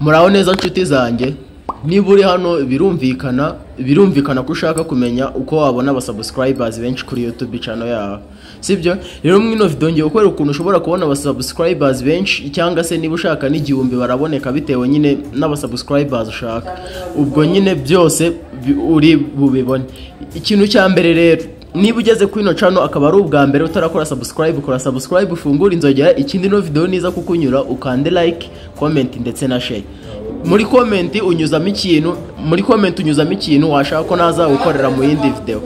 Muraho neza nshuti zanjye, niba uri hano birumvikana ko ushaka kumenya uko wabona abasubscribers benshi kuri YouTube channel yawe, sibyo? Rero mwino video ngiye gukora ukuntu ushobora kubona abasubscribers benshi, cyangwa se niba ushaka n'igihumbi baraboneka bitewe nyine n'abasubscribers ushaka. Ubwo nyine byose uri bubibone. Ikintu cya mbere rero, niba ugeze kuri ino channel akaba ari ubwa mbere utarakora subscribe, ukora subscribe, ufungura inzogera, ikindi no video niza kukunyura ukande like, comment ndetse na share. Muri comment unyuzamo ikintu washaka ko naza gukorera mu yindi video.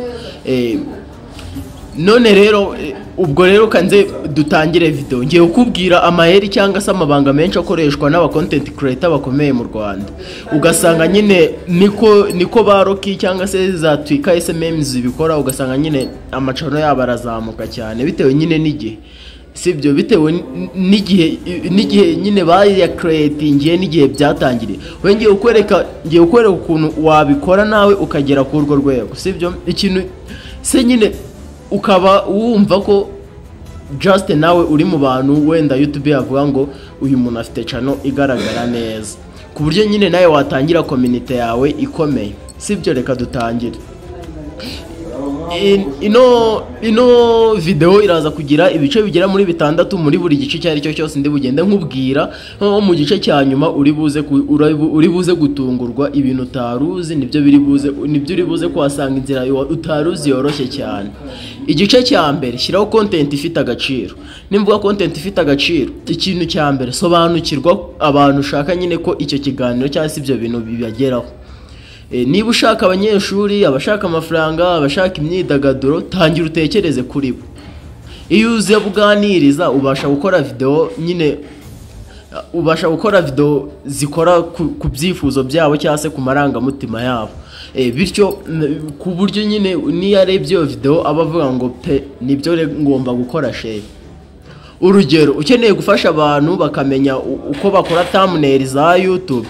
None rero ubwo rero kanze dutangire video. Ngiye kukubwira amaheri cyangwa se amabanga menshi akoreshwa n'aba content creator bakomeye mu Rwanda. Ugasanga nyine niko baroki cyangwa se za Twika SMM zibikora, ugasanga nyine amacano yabo arazamuka cyane bitewe nyine n'igihe. Sibyo, bitewe n'igihe nyine baya creating n'igihe byatangiriye. Ngiye ukwereka ukuntu wabikora nawe ukagera ku urwo rwego, sibyo? Ikintu se nyine ukaba wumva ko just nawe uri mu bantu wenda YouTube yavuga ngo uyu muntu afite channel igaragara neza, ku buryo nyine nawe watangira community yawe ikomeye, sibyo? Reka dutangire. Ino video iraza kugira ibice bigera muri 6 muri buri gice cyari cyo cyose ndi bugende nkubwira. Mu gice cya nyuma uri buze gutungurwa ibintu utaruzi, nibyo uri buze kwasanga inzira utaruzi yoroshye cyane. Igice cya mbere, shyiraho content ifite agaciro. Nimvuga content ifite agaciro, ikintu cya mbere, sobanukirwa abantu ushaka nyine ko icyo kiganiro cyangwa se ibyo bintu bibageraho. Niba ushaka abanyeshuri, abashaka amafaranga, abashaka imyidagaduro, tangira utekereze kuri bo. Iyo uze buganiriza ubasha gukora video zikora ku byifuzo byabo cyangwa se ku marangamutima yabo. Bityo ku buryo nyine niyo arebye iyo video abavuga ngo pe nibyo ngomba gukora share. Urugero, ukeneye gufasha abantu bakamenya uko bakora thumbnail za YouTube,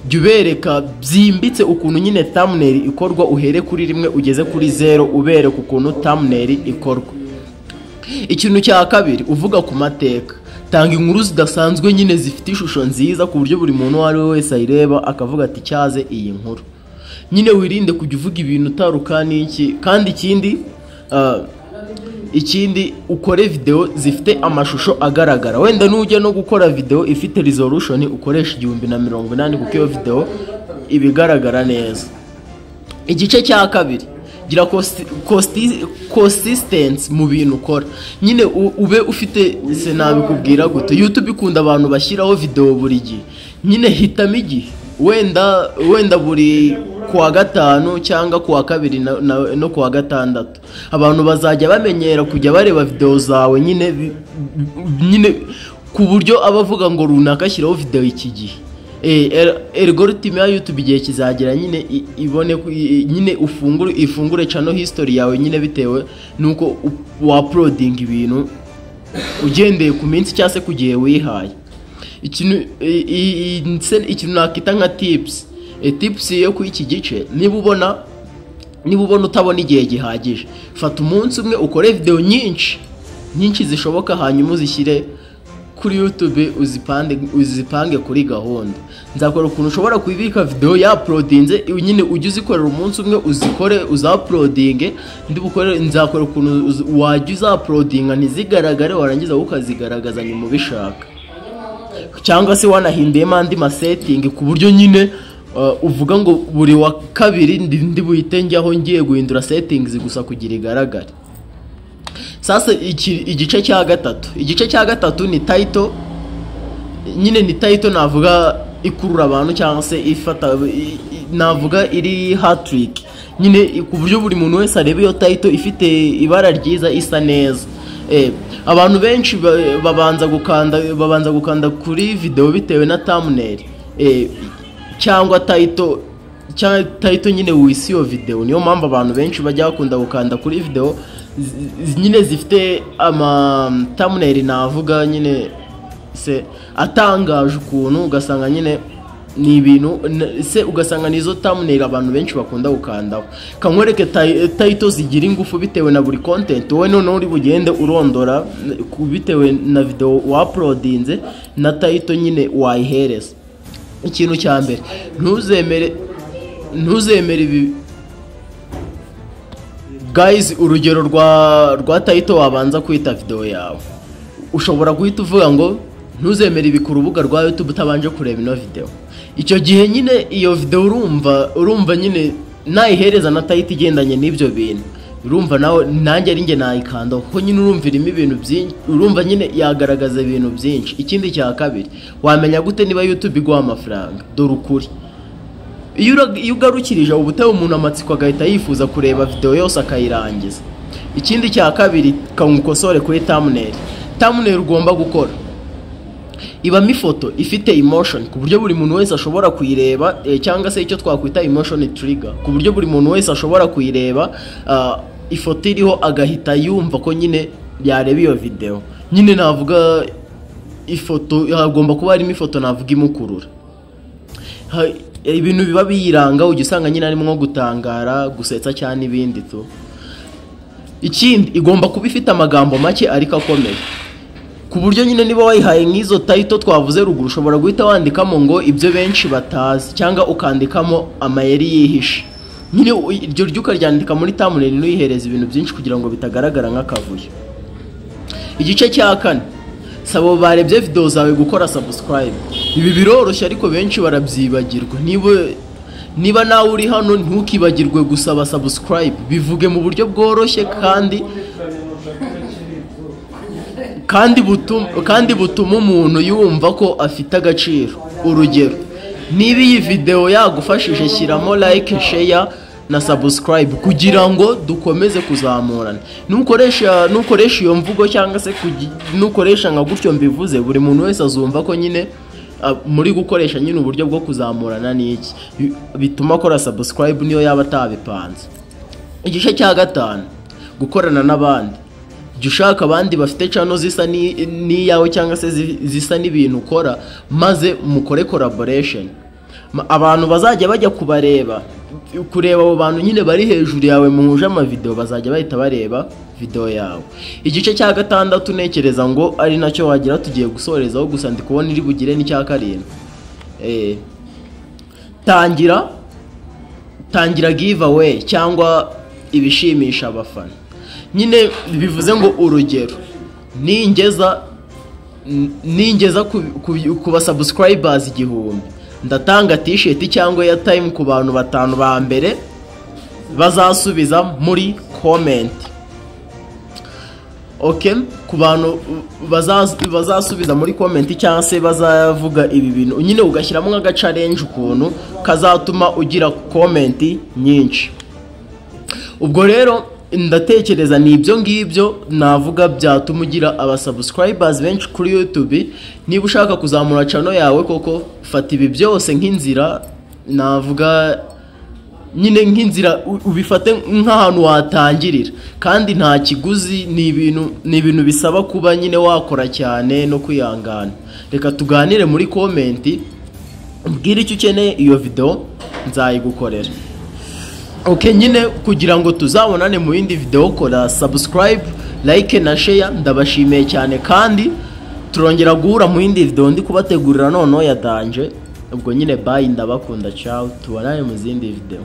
jubereka byimbitse ukuntu nyine thumbnail ikorwa, uhere kuri rimwe ugeze kuri 0, ubereka ukuntu thumbnail ikorwa. Ikintu cya kabiri, uvuga ku mateka. Tanga inkuru zidasanzwe nyine zifite ishusho nziza ku buryo buri muntu wari wese ayireba akavuga ati cyaze iyi nkuru. Nyine wirinde kujya uvuga ibintu utaruka n'iki. Kandi ikindi ukore video zifite amashusho agaragara. Wenda nujya no gukora video ifite resolution ukoresha 1080 kuko iyo video ibigaragara neza. Igice cya kabiri, gira consistency mu bintu ukora. Nyine ube ufite se nabikubwira gute, YouTube ikunda abantu bashyiraho video buri gihe. Nyine hitamo igihe, wenda buri kuwa gatanu cyangwa kuwa kabiri no kuwa gatandatu. Abantu bazajya bamenyera kujya bareba video zawe nyine ku buryo abavuga ngo runaka shyiraho video iki gihe. Algorithm ya YouTube igihe kizagera nyine ibone nyine ifungure channel history yawe nyine bitewe nuko uploading ibintu ugendeye ku minsi cyangwa se kugiye wihaye. Ikintu nakita nka tips yo ku iki gice, niba ubona utabona igihe gihagije, fata umunsi umwe ukore video nyinshi zishoboka, hanyuma uzishyire kuri YouTube, uzipange kuri gahunda. Nzakora ukuntu ushobora kubika video ya uploadinze nyine ujye uzikorera umunsi umwe, uzuploadinge. Nzakora ukuntu wajya uzuploadinga ntizigaragare, warangiza ukazigaragaza nyuma ubishaka, cyangwa se wanahindiyemo andi setting ku buryo nyine uvuga ngo buri wa kabiri ndi buhite njyaho ngiye guhindura settings gusa kugira igaragare. Sasa igice cya gatatu ni title. Nyine ni title navuga ikurura abantu cyangwa se ifata, navuga iri hat-trick nyine ku buryo buri muntu wese areba iyo title ifite ibara ryiza isa neza. Abantu benshi babanza gukanda kuri video bitewe na thumbnail cyangwa title nyine wisi yo video. Niyo mpamvu abantu benshi bajya bakunda gukanda kuri video nyine zifite thumbnail navuga nyine se atangaje ukuntu, ugasanga nyine ni ibintu se ugasanga nizo thumbnail abantu benshi bakunda gukandaho. Kankwereke title zigira ingufu bitewe na buri content wowe none uri bugende urondora bitewe na video uploadinze na title nyine wayihereza. ikintu cya mbere ntuzemere ibi guys. Urugero rwa title wabanza kwita video yawe, ushobora guhita uvuga ngo ntuzemere ibi ku rubuga rwa YouTube utabanje kureba ino video. Icyo gihe nyine iyo video urumva nyine nayihereza na title igendanye n'ibyo bintu, urumva nawe nanjye ari nge nayikanda kuko nyine urumva irimo ibintu byinshi, urumva nyine yagaragaza ibintu byinshi. Ikindi cya kabiri, wamenya gute niba YouTube iguha amafaranga? Dore ukuri, iyo ugarukirije ubutaha umuntu amatsiko agahita yifuza kureba video yose akayirangiza. Ikindi cya kabiri, kangukosore kuri thumbnail ugomba gukora ibamo ifoto ifite emotion ku buryo buri muntu wese ashobora kuyireba, cyangwa se icyo twakwita emotion trigger, ku buryo buri muntu wese ashobora kuyireba ifoto iriho agahita yumva ko nyine yareba iyo video. Nyine navuga ifoto hagomba kuba harimo ifoto navuga imukurura. Ibintu biba biyiranga ujya usanga nyine arimo nko gutangara, gusetsa cyane ibindi tu. Ikindi, igomba kuba ifite amagambo make ariko akomeye, ku buryo nyine niba wayihaye nk'izo title twavuze ruguru, ushobora guhita wandikamo ngo ibyo benshi batazi, cyangwa ukandikamo amayeri yihishe. Nyine iryo ryo ukaryandika muri thumbnail n'uyihereza ibintu byinshi kugira ngo bitagaragara nk'akavuyo. Igice cya kane, sabo barebye video zawe gukora subscribe. Ibi biroroshye ariko benshi barabyibagirwa. Niba nawe uri hano ntukibagirwe gusaba subscribe, bivuge mu buryo bworoshye kandi butuma umuntu yumva ko afite agaciro. Urugero, niba iyi video yagufashije, shyiramo like, share na subscribe kugira ngo dukomeze kuzamurana. Nukoresha iyo mvugo cyangwa se nukoresha nka gutyo mbivuze, buri muntu wese azumva ko nyine muri gukoresha nyine uburyo bwo kuzamurana n'iki, bituma akora subscribe niyo yaba atabipanze. Igice cya gatanu, gukorana n'abandi. Jya ushaka abandi bafite channel zisa n'iyawe cyangwa se zisa n'ibintu ukora, maze mukore collaboration. Abantu bazajya bajya kureba abo bantu nyine bari hejuru yawe muhuje amavideo, bazajya bahita bareba video yawe. Igice cya gatandatu nekereza ngo ari nacyo wagira tugiye gusorezaho, gusa ndi kubona iri bugire n'icya karindwi. Tangira giveaway cyangwa ibishimisha abafana. Nyine bivuze ngo urugero, ningeza ku subscribers 1000, ndatanga t-shirt cyangwa ya time ku bantu 5 ba mbere bazasubiza muri comment. Okay, ku bantu bazasubiza muri comment cyangwa se bazavuga ibi bintu, nyine ugashyiramo nka challenge ukuntu kazatuma ugira comment nyinshi. Ubwo rero ndatekereza ni ibyo ngibyo navuga byatuma ugira abasubscribers benshi kuri YouTube. Niba ushaka kuzamura channel yawe koko, fata ibi byose nk'inzira, navuga nyine nk'inzira, ubifate nk'ahantu watangirira, kandi nta kiguzi. Ni ibintu bisaba kuba nyine wakora cyane no kwihangana. Reka tuganire muri comment, mbwira icyo ukeneye, iyo video nzayigukorera. Okay, nyine kugira ngo tuzabonane mu yindi video, kora subscribe, like na share. Ndabashimiye cyane kandi turongera guhura mu yindi video ndi kubategurira noneho ya danje. Ubwo nyine bye, ndabakunda, ciao, tubonane mu zindi video.